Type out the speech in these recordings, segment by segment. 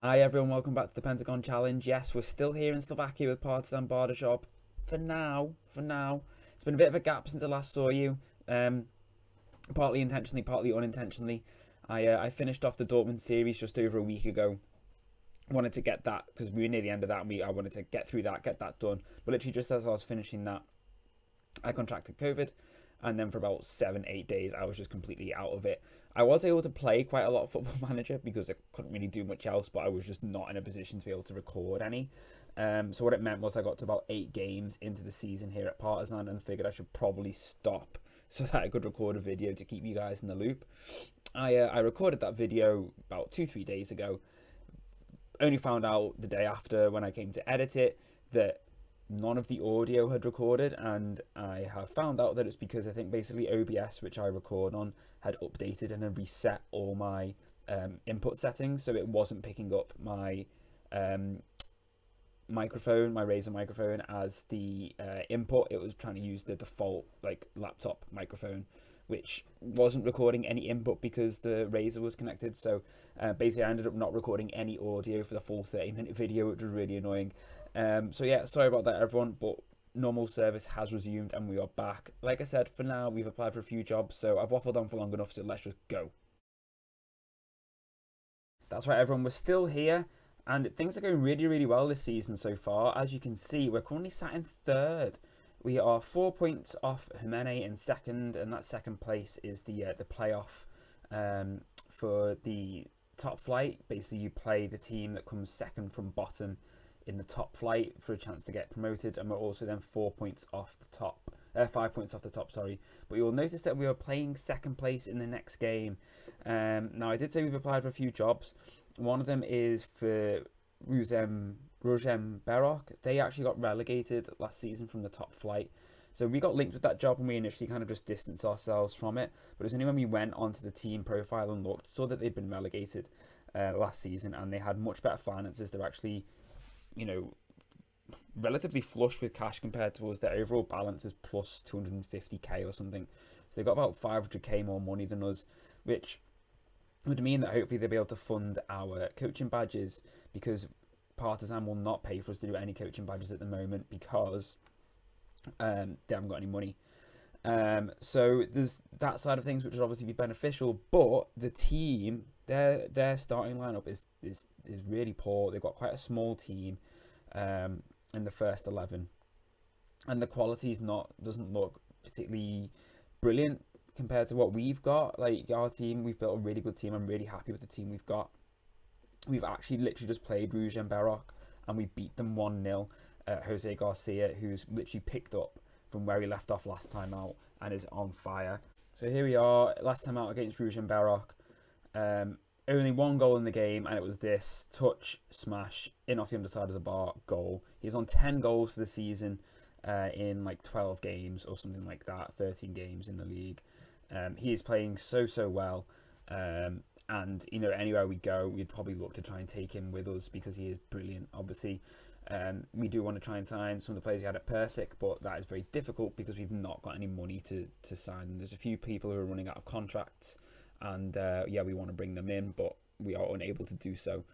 Hi everyone, welcome back to the Pentagon Challenge. Yes, we're still here in Slovakia with Partizan Barbershop. For now. It's been a bit of a gap since I last saw you. Partly intentionally, partly unintentionally. I finished off the Dortmund series just over a week ago. Wanted to get that because we were near the end of that, and I wanted to get through that, get that done. But literally just as I was finishing that, I contracted COVID, and then for about 7-8 days I was just completely out of it. I was able to play quite a lot of Football Manager because I couldn't really do much else, but I was just not in a position to be able to record any. So what it meant was I got to about 8 games into the season here at Partizan and figured I should probably stop so that I could record a video to keep you guys in the loop. I recorded that video about 2-3 days ago. Only found out the day after when I came to edit it that none of the audio had recorded, and I have found out that it's because I think basically OBS, which I record on, had updated and had reset all my input settings, so it wasn't picking up my microphone, my Razer microphone, as the input. It was trying to use the default like laptop microphone, which wasn't recording any input because the Razer was connected. So basically I ended up not recording any audio for the full 30-minute video, which was really annoying. So yeah, sorry about that everyone, but normal service has resumed and we are back. Like I said, for now we've applied for a few jobs, so I've waffled on for long enough, so let's just go. That's right everyone, we're still here and things are going really, really well this season so far. As you can see, we're currently sat in third. We are 4 points off Jimene in second, and that second place is the playoff for the top flight. Basically, you play the team that comes second from bottom in the top flight for a chance to get promoted, and we're also then 4 points off the top. 5 points off the top, sorry. But you'll notice that we are playing second place in the next game. Now, I did say we've applied for a few jobs. One of them is for Ruzem Berok. They actually got relegated last season from the top flight. So we got linked with that job and we initially kind of just distanced ourselves from it. But it was only when we went onto the team profile and looked, saw that they'd been relegated last season and they had much better finances. They're actually, relatively flush with cash compared to us. Their overall balance is plus 250k or something. So they got about 500k more money than us, which would mean that hopefully they'll be able to fund our coaching badges, because Partizan will not pay for us to do any coaching badges at the moment because they haven't got any money. So there's that side of things, which would obviously be beneficial. But the team, their starting lineup is really poor. They've got quite a small team in the first 11, and the quality doesn't look particularly brilliant compared to what we've got. Like our team, we've built a really good team. I'm really happy with the team we've got. We've actually literally just played Rouge and Barroc and we beat them 1-0. Jose Garcia, who's literally picked up from where he left off last time out and is on fire. So here we are, last time out against Rouge and Barroc. Only one goal in the game, and it was this touch, smash, in off the underside of the bar, goal. He's on 10 goals for the season in like 12 games or something like that, 13 games in the league. He is playing so well. And, anywhere we go, we'd probably look to try and take him with us because he is brilliant. Obviously, we do want to try and sign some of the players we had at Persic, but that is very difficult because we've not got any money to sign them. There's a few people who are running out of contracts, and we want to bring them in, but we are unable to do so.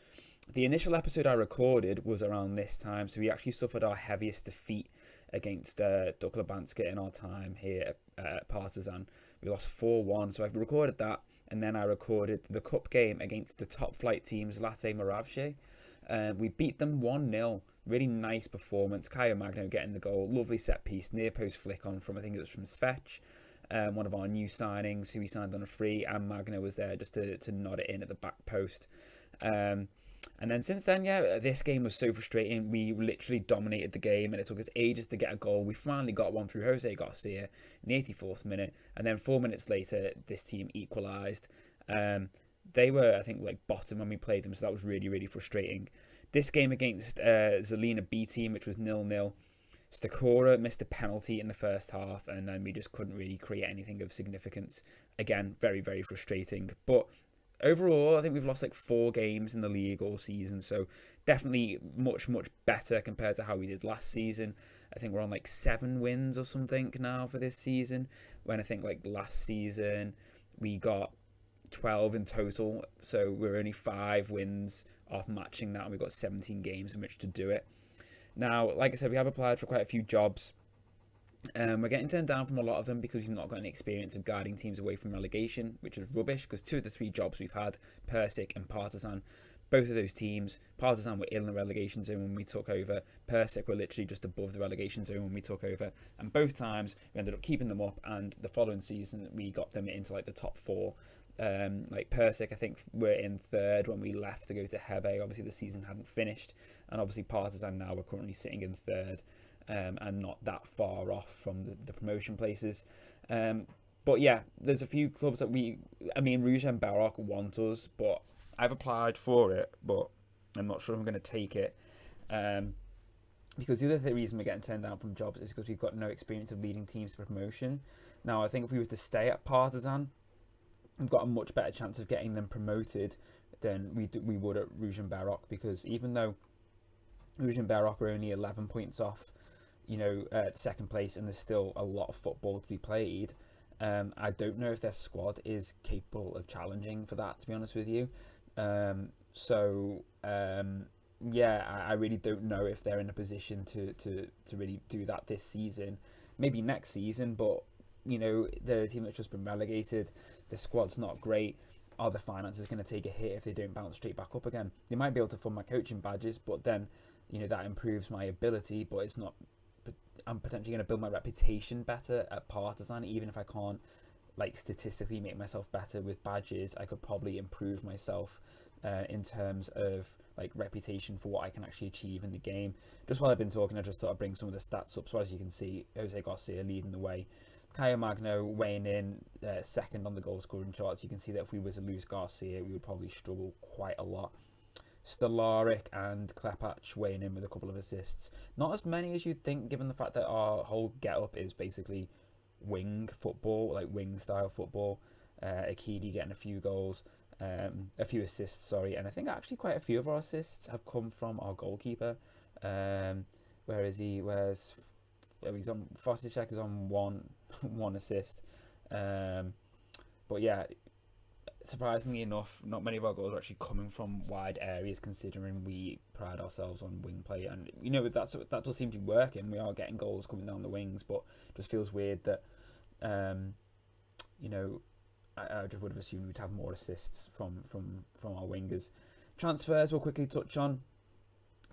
The initial episode I recorded was around this time, so we actually suffered our heaviest defeat against Dukla Banska in our time here at Partizan. We lost 4-1, so I've recorded that, and then I recorded the cup game against the top flight teams, Latte Moravce. We beat them 1-0. Really nice performance. Caio Magno getting the goal. Lovely set piece. Near post flick on from, I think it was from Svech. One of our new signings who we signed on a free, and Magno was there just to nod it in at the back post. And then since then, this game was so frustrating. We literally dominated the game and it took us ages to get a goal. We finally got one through Jose Garcia in the 84th minute. And then 4 minutes later, this team equalised. They were, I think, like bottom when we played them, so that was really, really frustrating. This game against Zelina B team, which was 0-0, Stakora missed a penalty in the first half, and then we just couldn't really create anything of significance. Again, very, very frustrating. But overall, I think we've lost like 4 games in the league all season, so definitely much, much better compared to how we did last season. I think we're on like 7 wins or something now for this season, when I think like last season we got 12 in total, so we're only 5 wins off matching that, and we've got 17 games in which to do it. Now, like I said, we have applied for quite a few jobs. We're getting turned down from a lot of them because we've not got any experience of guiding teams away from relegation, which is rubbish, because 2 of the 3 jobs we've had, Persic and Partizan, both of those teams, Partizan were in the relegation zone when we took over, Persic were literally just above the relegation zone when we took over, and both times we ended up keeping them up, and the following season we got them into like the top 4. Like Persic, I think we're in 3rd when we left to go to Hebe. Obviously the season hadn't finished, and obviously Partizan now we're currently sitting in 3rd, and not that far off from the promotion places. But yeah, there's a few clubs that Rouge and Baroque want us, but I've applied for it, but I'm not sure I'm going to take it. Because the other reason we're getting turned down from jobs is because we've got no experience of leading teams to promotion. Now, I think if we were to stay at Partizan, we've got a much better chance of getting them promoted than we would at Rouge and Baroque, because even though Rouge and Baroque are only 11 points off, second place, and there's still a lot of football to be played, I don't know if their squad is capable of challenging for that, to be honest with you. I really don't know if they're in a position to really do that this season. Maybe next season, but they're a team that's just been relegated. The squad's not great. Are the finances going to take a hit if they don't bounce straight back up again? They might be able to fund my coaching badges, but then that improves my ability, but it's not. I'm potentially going to build my reputation better at Partizan, even if I can't statistically make myself better with badges. I could probably improve myself in terms of reputation for what I can actually achieve in the game. Just while I've been talking, I just thought I'd bring some of the stats up. So as you can see, Jose Garcia leading the way, Caio Magno weighing in 2nd on the goal scoring charts. You can see that if we were to lose Garcia, we would probably struggle quite a lot. Stolaric and Klepach weighing in with a couple of assists. Not as many as you'd think, given the fact that our whole get-up is basically wing football, wing style football. Akidi getting a few goals, a few assists, and I think actually quite a few of our assists have come from our goalkeeper. Where is he? He's on. Fosticek is on one assist. But yeah, surprisingly enough, not many of our goals are actually coming from wide areas, considering we pride ourselves on wing play, and that does seem to be working. We are getting goals coming down the wings, but it just feels weird that I just would have assumed we'd have more assists from our wingers. Transfers we'll quickly touch on.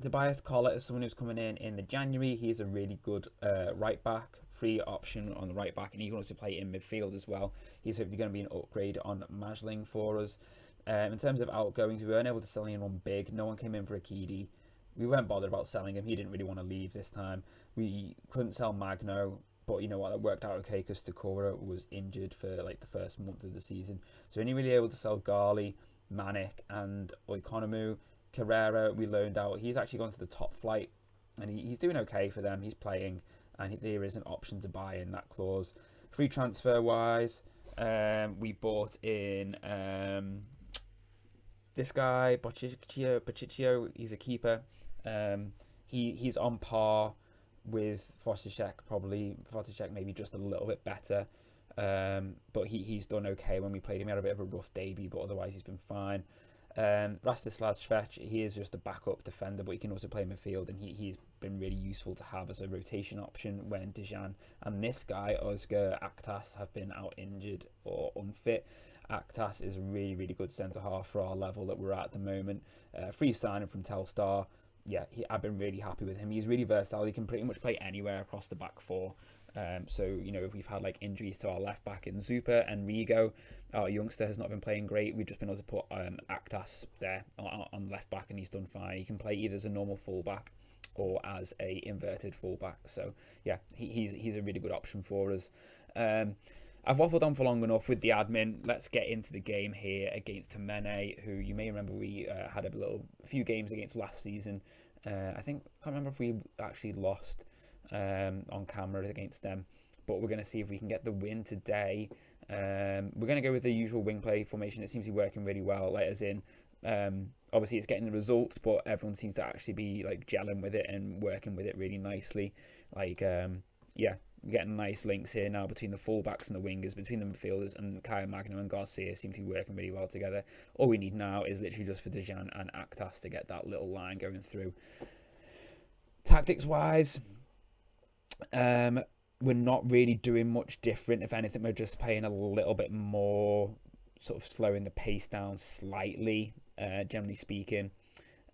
Tobias Collett is someone who's coming in the January. He's a really good right back, free option on the right back, and he can also play in midfield as well. He's hopefully going to be an upgrade on Majling for us. In terms of outgoings, we weren't able to sell anyone big. No one came in for Akidi. We weren't bothered about selling him. He didn't really want to leave this time. We couldn't sell Magno, but you know what, that worked out okay because Takura was injured for the first month of the season. So only really able to sell Gali, Manik, and Oikonomu. Carrera we loaned out. He's actually gone to the top flight, and he's doing okay for them. He's playing, and there is an option to buy in that clause. Free transfer wise, we bought in this guy Bociccio. He's a keeper. He's on par with Fosticek, probably. Fosticek maybe just a little bit better, but he's done okay. When we played him, he had a bit of a rough debut, but otherwise he's been fine. Rastislav Švec, he is just a backup defender, but he can also play midfield, and he's been really useful to have as a rotation option when Dejan and this guy Özgür Aktas have been out injured or unfit. Aktas is a really, really good centre half for our level that we're at the moment. Free signing from Telstar. Yeah, I've been really happy with him. He's really versatile. He can pretty much play anywhere across the back four. So, if we've had injuries to our left back in Zupa and Rigo, our youngster has not been playing great. We've just been able to put Aktas there on left back, and he's done fine. He can play either as a normal fullback or as a inverted fullback. So yeah, he's a really good option for us. I've waffled on for long enough with the admin. Let's get into the game here against Temene, who you may remember we had a few games against last season. I can't remember if we actually lost on camera against them, but we're going to see if we can get the win today. We're going to go with the usual wing play formation. It seems to be working really well, obviously it's getting the results, but everyone seems to actually be gelling with it and working with it really nicely. Yeah, We're getting nice links here now between the fullbacks and the wingers, between the midfielders, and Kyle Magnum and Garcia seem to be working really well together. All we need now is literally just for Dejan and Aktas to get that little line going through. Tactics-wise, we're not really doing much different. If anything, we're just playing a little bit more, sort of slowing the pace down slightly, generally speaking.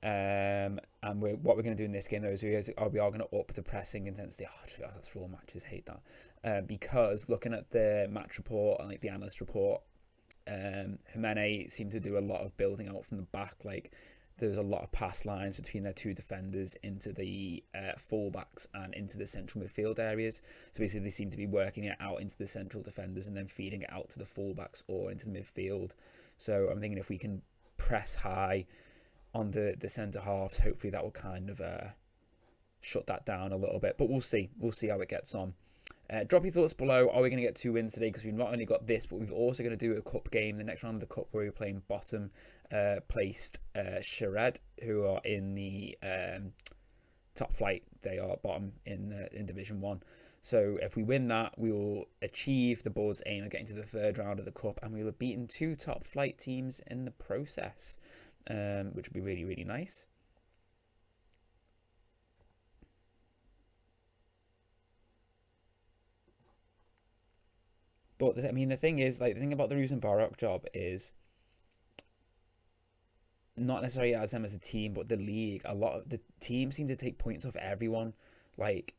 And what we're going to do in this game, though, is we are going to up the pressing intensity. Oh, that's for all matches. Hate that. Because looking at the match report and like the analyst report, Jimenez seemed to do a lot of building out from the back. Like there's a lot of pass lines between their two defenders into the fullbacks and into the central midfield areas. So basically, they seem to be working it out into the central defenders and then feeding it out to the fullbacks or into the midfield. So I'm thinking if we can press high on the centre halves, hopefully that will kind of shut that down a little bit. But we'll see. We'll see how it gets on. Drop your thoughts below. Are we going to get 2 wins today? Because we've not only got this, but we've also going to do a cup game, the next round of the cup, where we're playing bottom placed Shared, who are in the top flight. They are bottom in Division 1. So if we win that, we will achieve the board's aim of getting to the 3rd round of the cup, and we will have beaten 2 top flight teams in the process, which would be really, really nice. But the thing is, like, the thing about the Rosenborg job is not necessarily as them as a team, but the league. A lot of the teams seem to take points off everyone. Like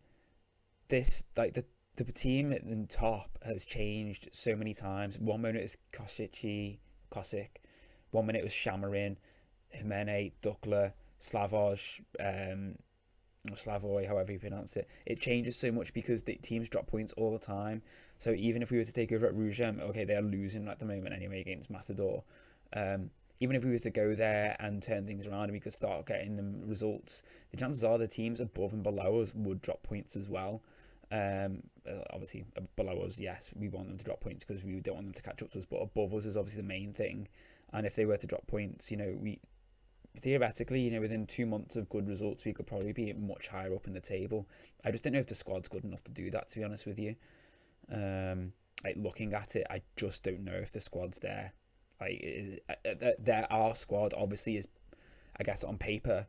this, like the team at the top has changed so many times. One minute it was Kosic. 1 minute it was Shamarin, Jimenez, Dukla, Slavoj, Slavoy, however you pronounce it. It changes so much because the teams drop points all the time. So even if we were to take over at Rugem, okay, they're losing at the moment anyway against Matador. Even if we were to go there and turn things around and we could start getting them results, the chances are the teams above and below us would drop points as well. Obviously, below us, yes, we want them to drop points because we don't want them to catch up to us. But above us is obviously the main thing. And if they were to drop points, we theoretically, within 2 months of good results, we could probably be much higher up in the table. I just don't know if the squad's good enough to do that, to be honest with you. Like looking at it, I just don't know if the squad's there. Like our squad obviously is, I guess on paper,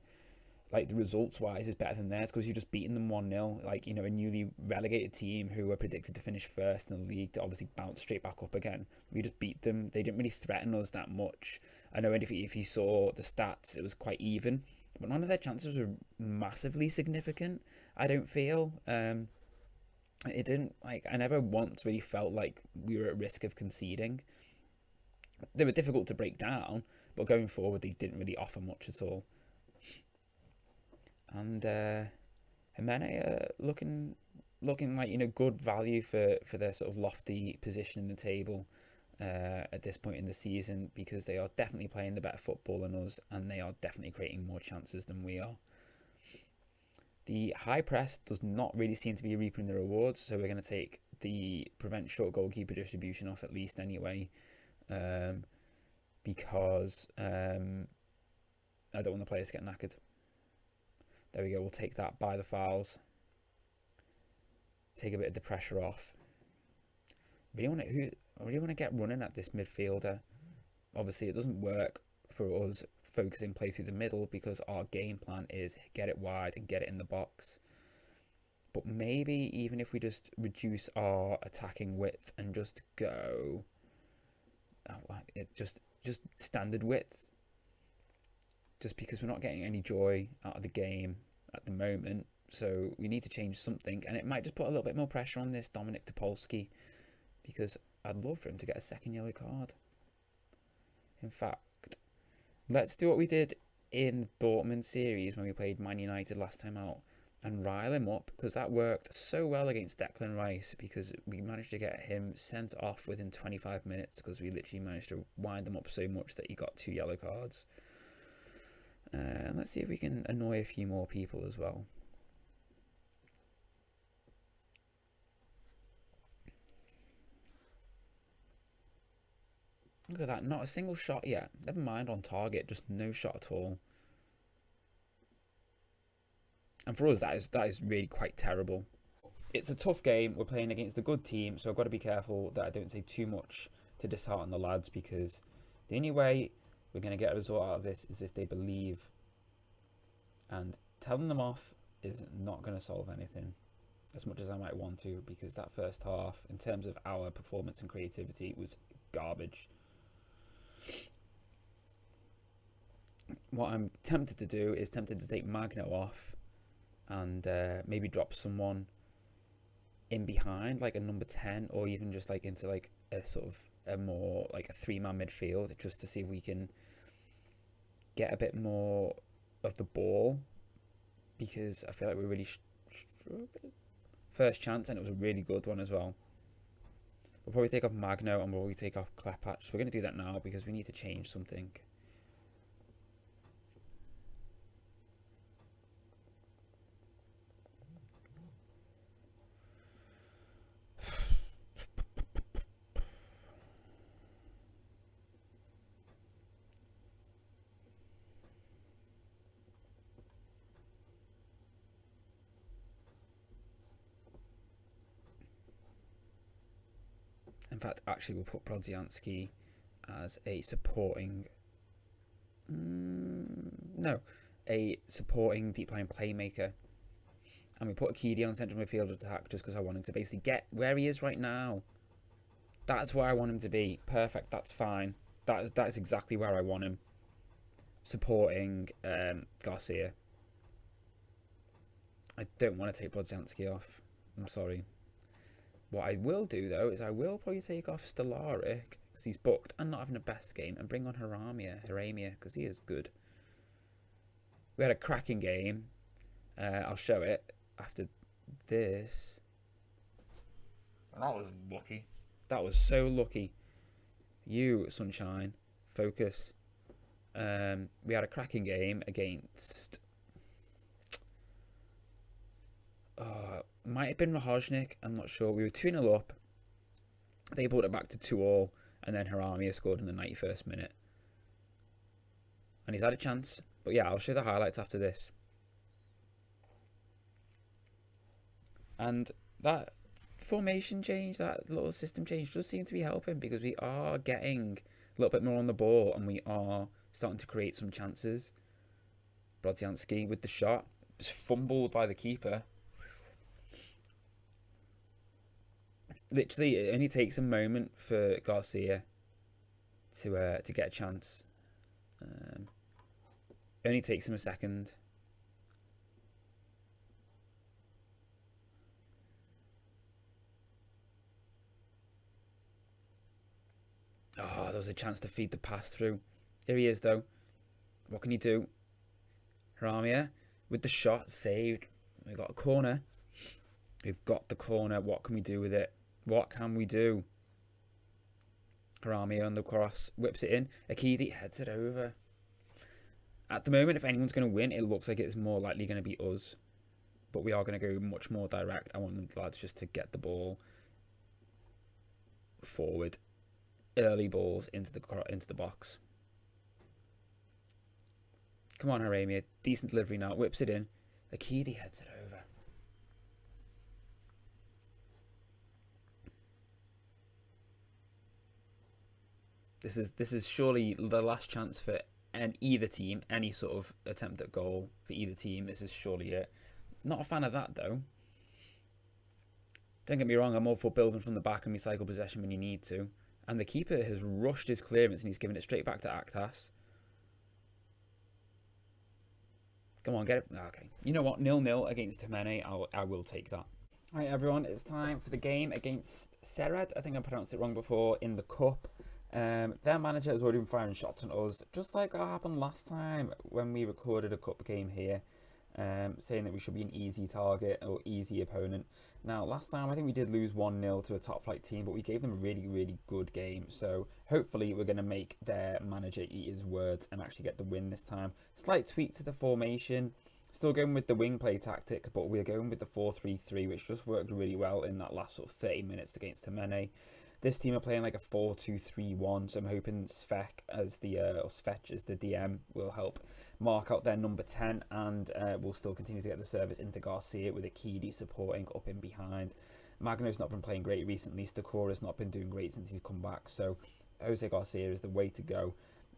like the results wise is better than theirs because you've just beaten them 1-0. Like, a newly relegated team who were predicted to finish first in the league to obviously bounce straight back up again. We just beat them. They didn't really threaten us that much. I know if you saw the stats, it was quite even, but none of their chances were massively significant, I don't feel. It didn't, I never once really felt like we were at risk of conceding. They were difficult to break down, but going forward, they didn't really offer much at all. And Jimenez looking like good value for their sort of lofty position in the table at this point in the season, because they are definitely playing the better football than us, and they are definitely creating more chances than we are. The high press does not really seem to be reaping the rewards, so we're going to take the prevent short goalkeeper distribution off at least anyway, because I don't want the players to get knackered. There we go, we'll take that by the fouls. Take a bit of the pressure off. I really want to get running at this midfielder. Obviously, it doesn't work for us focusing play through the middle because our game plan is get it wide and get it in the box. But maybe even if we just reduce our attacking width and just go just standard width, just because we're not getting any joy out of the game at the moment, so we need to change something, and it might just put a little bit more pressure on this Dominik Topolsky, because I'd love for him to get a second yellow card. In fact, let's do what we did in the Dortmund series when we played Man United last time out and rile him up, because that worked so well against Declan Rice, because we managed to get him sent off within 25 minutes because we literally managed to wind him up so much that he got 2 yellow cards. And let's see if we can annoy a few more people as well. Look at that, not a single shot yet. Never mind on target, just no shot at all. And for us, that is really quite terrible. it's a tough game. We're playing against a good team, so I've got to be careful that I don't say too much to dishearten the lads, because the only way we're going to get a result out of this is if they believe, and telling them off is not going to solve anything as much as I might want to, because that first half, in terms of our performance and creativity, was garbage. What I'm tempted to do is to take Magno off and maybe drop someone in behind, like a number 10, or even just like into like a sort of a more like a 3-man midfield, just to see if we can get a bit more of the ball, because I feel like we're really first chance, and it was a really good one as well. We'll probably take off Magno and we'll probably take off Klepacz. So we're going to do that now because we need to change something. In fact, actually, we'll put Brodzianski as a supporting... a supporting deep line playmaker. And we put Akidi on central midfield attack just because I want him to basically get where he is right now. That's where I want him to be. Perfect, that's fine. That's exactly where I want him. Supporting Garcia. I don't want to take Brodzianski off. I'm sorry. What I will do, though, is I will probably take off Stolaric, because he's booked and not having the best game, and bring on Haramia, because he is good. We had a cracking game. I'll show it after this. And that was lucky. That was so lucky. You, Sunshine, focus. We had a cracking game against... might have been Rahojnik, I'm not sure. We were 2-0 up. They brought it back to 2-2, and then Haramia scored in the 91st minute. And he's had a chance. But yeah, I'll show the highlights after this. And that formation change, that little system change, does seem to be helping, because we are getting a little bit more on the ball, and we are starting to create some chances. Brodzianski with the shot. It was fumbled by the keeper. Literally, it only takes a moment for Garcia to get a chance. Only takes him a second. Oh, there was a chance to feed the pass through. Here he is, though. What can he do? Haramia with the shot, saved. We've got a corner. We've got the corner. What can we do with it? What can we do? Haramia on the cross, whips it in. Akidi heads it over. At the moment, if anyone's going to win, it looks like it's more likely going to be us. But we are going to go much more direct. I want the lads just to get the ball forward. Early balls into the box. Come on, Haramia. Decent delivery now. Whips it in. Akidi heads it over. This is surely the last chance for either team, any sort of attempt at goal for either team. This is surely it. Not a fan of that, though. Don't get me wrong, I'm all for building from the back and recycle possession when you need to. And the keeper has rushed his clearance and he's given it straight back to Aktas. Come on, get it. Okay. You know what? 0-0 against Temene. I will take that. All right, everyone. It's time for the game against Sered. I think I pronounced it wrong before, in the cup. Their manager has already been firing shots at us, just like what happened last time when we recorded a cup game here, saying that we should be an easy target or easy opponent. Now, last time I think we did lose 1-0 to a top flight team, but we gave them a really, really good game. So hopefully we're going to make their manager eat his words and actually get the win this time. Slight tweak to the formation. Still going with the wing play tactic, but we're going with the 4-3-3, which just worked really well in that last sort of 30 minutes against Temene. This team are playing like a 4-2-3-1, so I'm hoping Svek as the or Svech as the DM will help mark out their number 10, and we'll still continue to get the service into Garcia with Akidi supporting up in behind. Magno's not been playing great recently. Stakora's not been doing great since he's come back, so Jose Garcia is the way to go.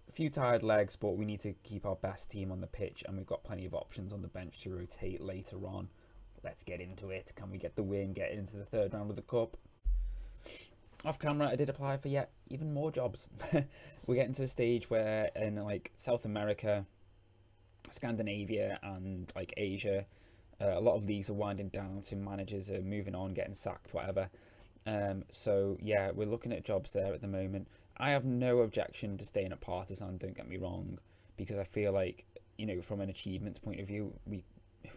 A few tired legs, but we need to keep our best team on the pitch, and we've got plenty of options on the bench to rotate later on. Let's get into it. Can we get the win, get into the third round of the Cup? Off camera, I did apply for yet even more jobs. We're getting to a stage where in like South America, Scandinavia and like Asia, a lot of leagues are winding down, so managers are moving on, getting sacked, whatever. So yeah, we're looking at jobs there at the moment. I have no objection to staying at Partizan, don't get me wrong, because I feel like, you know, from an achievements point of view,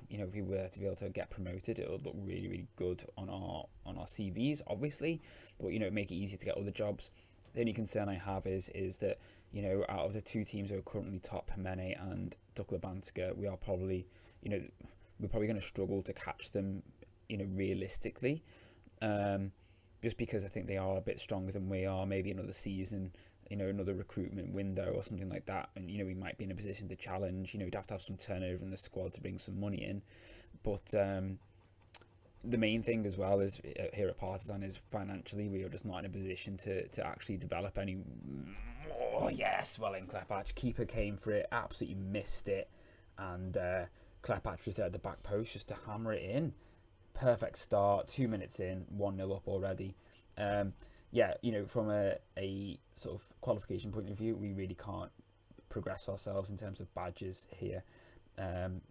if we were to be able to get promoted, it would look really, really good on our CVs, obviously, but, you know, make it easy to get other jobs. The only concern I have is that, you know, out of the two teams who are currently top, Hemene and Dukla Banska, we are probably, you know, we're probably going to struggle to catch them, you know, realistically, just because I think they are a bit stronger than we are. Maybe another season, you know, another recruitment window or something like that, and, you know, we might be in a position to challenge. You know, we'd have to have some turnover in the squad to bring some money in, but the main thing as well is here at Partizan is financially we are just not in a position to actually develop any. Oh yes, well in Klepac, keeper came for it, absolutely missed it, and Klepac was there at the back post just to hammer it in. Perfect start, 2 minutes in, 1-0 up already. Yeah, you know, from a sort of qualification point of view, we really can't progress ourselves in terms of badges here.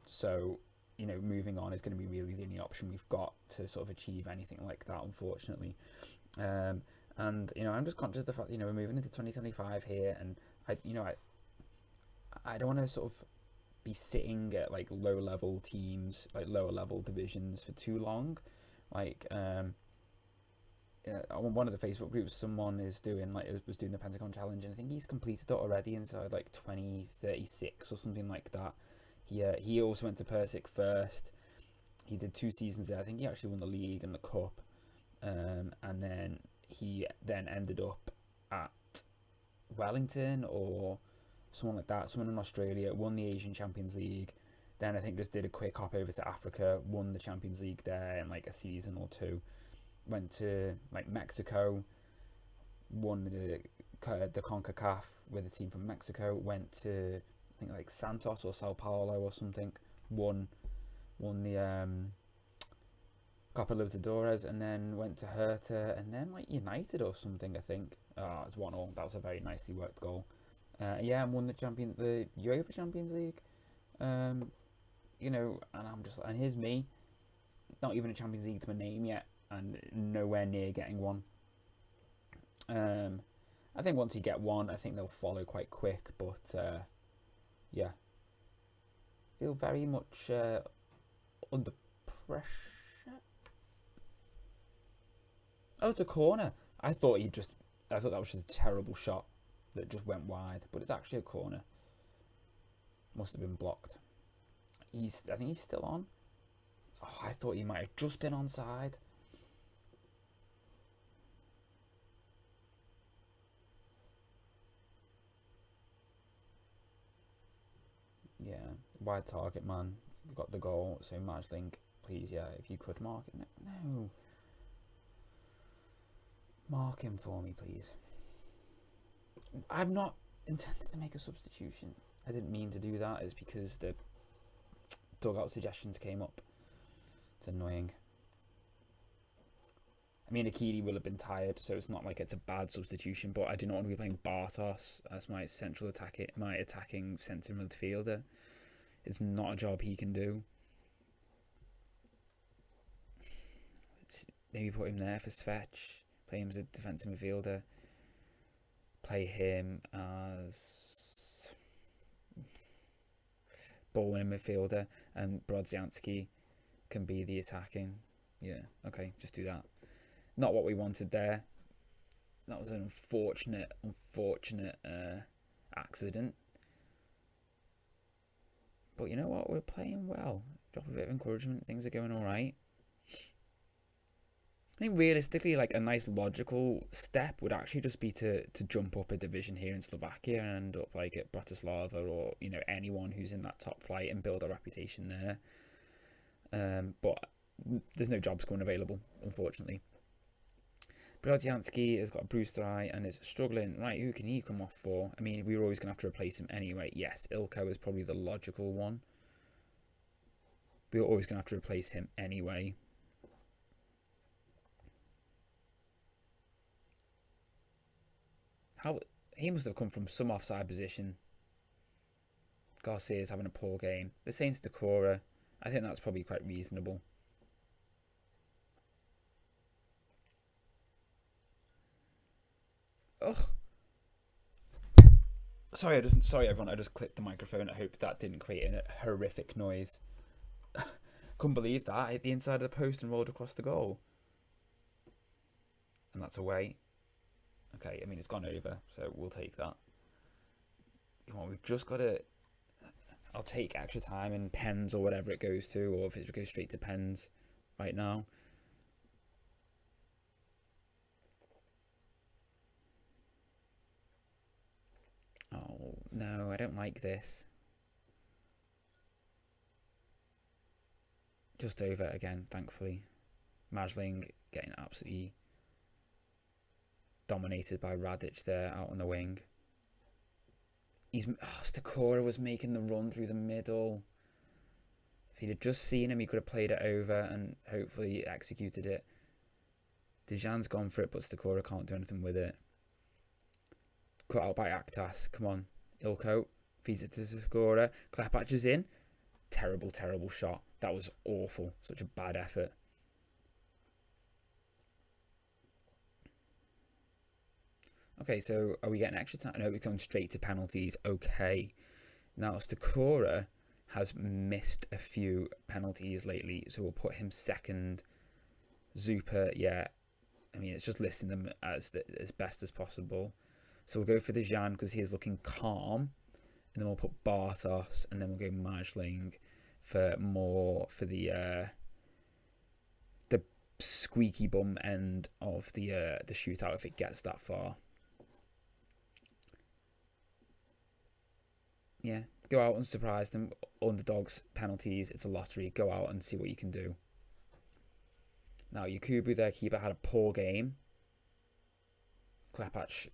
So, you know, moving on is going to be really the only option we've got to sort of achieve anything like that, unfortunately. And, you know, I'm just conscious of the fact, you know, we're moving into 2025 here, and I don't want to sort of be sitting at like low level teams, like lower level divisions for too long. Like, on one of the Facebook groups, someone was doing the Pentagon challenge, and I think he's completed it already inside like 2036 or something like that. He also went to Persic first. He did 2 seasons there. I think he actually won the league and the cup, and then he ended up at Wellington or someone like that, someone in Australia, won the Asian Champions League, then I think just did a quick hop over to Africa, won the Champions League there in like a season or two, went to like Mexico, won the CONCACAF with a team from Mexico, went to I think like Santos or Sao Paulo or something, won the Copa Libertadores, and then went to Hertha, and then like United or something, I think. It's 1-1. That was a very nicely worked goal. And won the UEFA Champions League. You know, and here's me, not even a Champions League to my name yet, and nowhere near getting one. I think once you get one, I think they'll follow quite quick, but yeah, feel very much under pressure. Oh, it's a corner. I thought that was just a terrible shot that just went wide, but it's actually a corner. Must have been blocked. I think he's still on. Oh, I thought he might have just been onside. Yeah, wide target, man. We got the goal, so Majlink, please, yeah, if you could mark it. No. Mark him for me, please. I've not intended to make a substitution. I didn't mean to do that. It's because the dugout suggestions came up. It's annoying. I mean, Akidi will have been tired, so it's not like it's a bad substitution, but I do not want to be playing Bartos as my attacking centre midfielder. It's not a job he can do. Maybe put him there for Svech, play him as a defensive midfielder, play him as ball-winning midfielder, and Brodzianski can be the attacking. Yeah, okay, just do that. Not what we wanted there. That was an unfortunate accident. But you know what? We're playing well. Drop a bit of encouragement. Things are going all right. I think realistically, like a nice logical step would actually just be to jump up a division here in Slovakia and end up like at Bratislava or anyone who's in that top flight and build a reputation there. But there's no jobs coming available, unfortunately. Brodiansky has got a bruised eye and is struggling. Right, who can he come off for? I mean, we were always going to have to replace him anyway. Yes, Ilko is probably the logical one. We were always going to have to replace him anyway. He must have come from some offside position. Garcia's having a poor game. The Saints Decora, I think that's probably quite reasonable. Ugh. Sorry everyone, I just clicked the microphone. I hope that didn't create a horrific noise. Couldn't believe that. I hit the inside of the post and rolled across the goal. And that's away. Okay, I mean, it's gone over, so we'll take that. Come on, we've just got to... I'll take extra time and pens or whatever it goes to, or if it goes straight to pens right now. Oh, no, I don't like this. Just over again, thankfully. Majling getting absolutely dominated by Radic there out on the wing. Stakora was making the run through the middle. If he'd have just seen him, he could have played it over and hopefully executed it. Dejan's gone for it, but Stakora can't do anything with it. Cut out by Aktas. Come on. Ilko feeds it to Stakora. Klepac is in. Terrible, terrible shot. That was awful. Such a bad effort. Okay, so are we getting extra time? No, we're going straight to penalties. Okay. Now, Stakora has missed a few penalties lately, so we'll put him second. Zupa, yeah. I mean, it's just listing them as best as possible. So we'll go for Dejan because he is looking calm. And then we'll put Bartos, and then we'll go Majling for the squeaky bum end of the shootout if it gets that far. Yeah, go out and surprise them. Underdogs, penalties, it's a lottery. Go out and see what you can do. Now, Yakubu, their keeper, had a poor game. Klepac,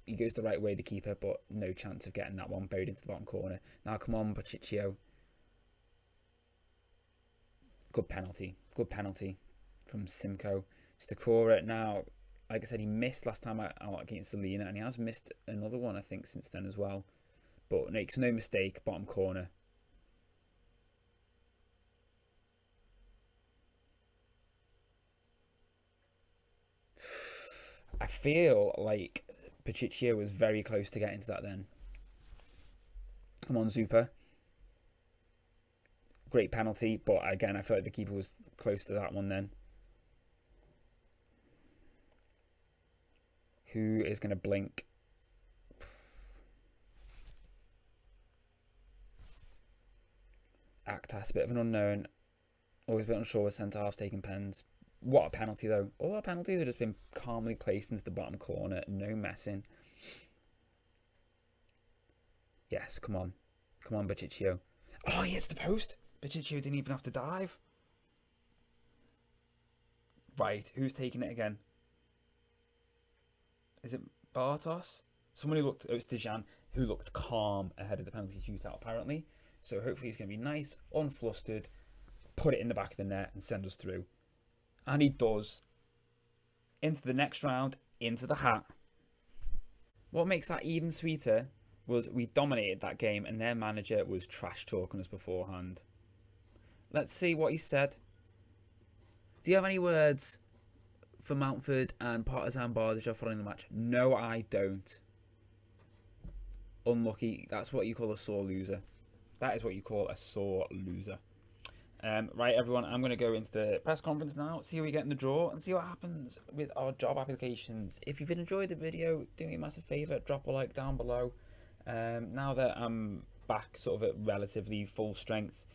he goes the right way, the keeper, but no chance of getting that one buried into the bottom corner. Now, come on, Pachichio. Good penalty from Simcoe. Stakora, now, like I said, he missed last time out against Selena, and he has missed another one, I think, since then as well. But makes no mistake, bottom corner. I feel like Pachichio was very close to getting to that then. Come on, Zupa. Great penalty, but again, I feel like the keeper was close to that one then. Who is going to blink? Aktas, a bit of an unknown. Always a bit unsure with centre-halves taking pens. What a penalty, though. All our penalties have just been calmly placed into the bottom corner. No messing. Yes, come on. Come on, Pachichio. Oh, he hits the post. Pachichio didn't even have to dive. Right, who's taking it again? Is it Bartos? Someone who looked... Oh, it's Dejan, who looked calm ahead of the penalty shootout, apparently. So hopefully he's going to be nice, unflustered, put it in the back of the net and send us through. And he does. Into the next round, into the hat. What makes that even sweeter was we dominated that game and their manager was trash talking us beforehand. Let's see what he said. Do you have any words for Mountford and Partizan Bardija following the match? No, I don't. Unlucky. That's what you call a sore loser. That is what you call a sore loser. Right, everyone, I'm going to go into the press conference now, see who we get in the draw, and see what happens with our job applications. If you've enjoyed the video, do me a massive favour, drop a like down below. Now that I'm back sort of at relatively full strength,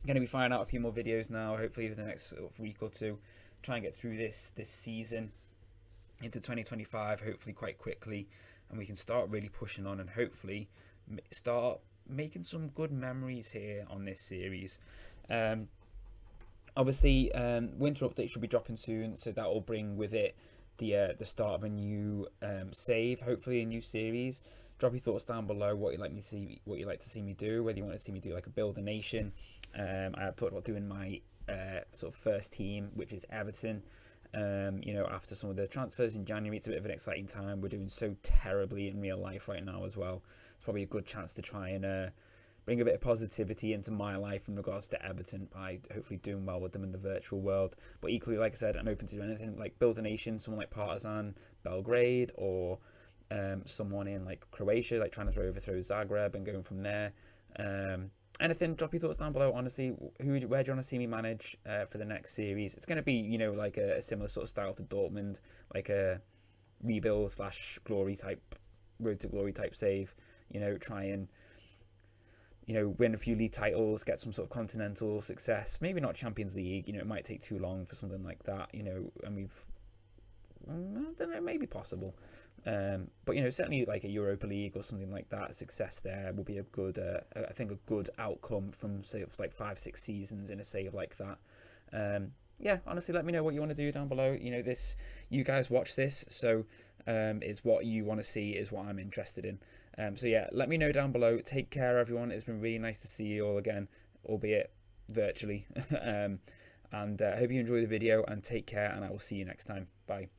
Going to be firing out a few more videos now, hopefully over the next sort of week or two. Try and get through this season into 2025, hopefully quite quickly, and we can start really pushing on and hopefully start making some good memories here on this series. Obviously, winter update should be dropping soon, so that will bring with it the start of a new save, hopefully a new series. Drop your thoughts down below what you'd like to see me do, whether you want to see me do like a build a nation. I have talked about doing my sort of first team, which is Everton. After some of the transfers in January, it's a bit of an exciting time. We're doing so terribly in real life right now as well. It's probably a good chance to try and bring a bit of positivity into my life in regards to Everton by hopefully doing well with them in the virtual world. But equally, like I said, I'm open to do anything like build a nation, someone like Partizan Belgrade, or someone in like Croatia, like trying to overthrow Zagreb and going from there. Anything, drop your thoughts down below. Honestly, where do you want to see me manage for the next series? It's going to be, like a similar sort of style to Dortmund, like a rebuild / glory type, road to glory type save. Try and win a few league titles, get some sort of continental success. Maybe not Champions League. It might take too long for something like that. And I don't know, maybe possible. But certainly like a Europa League or something like that, success there will be a good, I think a good outcome from say like 5-6 seasons in a save like that. Honestly, let me know what you want to do down below. You guys watch this, so is what you want to see is what I'm interested in. Let me know down below. Take care, everyone. It's been really nice to see you all again, albeit virtually. And I hope you enjoy the video and take care, and I will see you next time. Bye.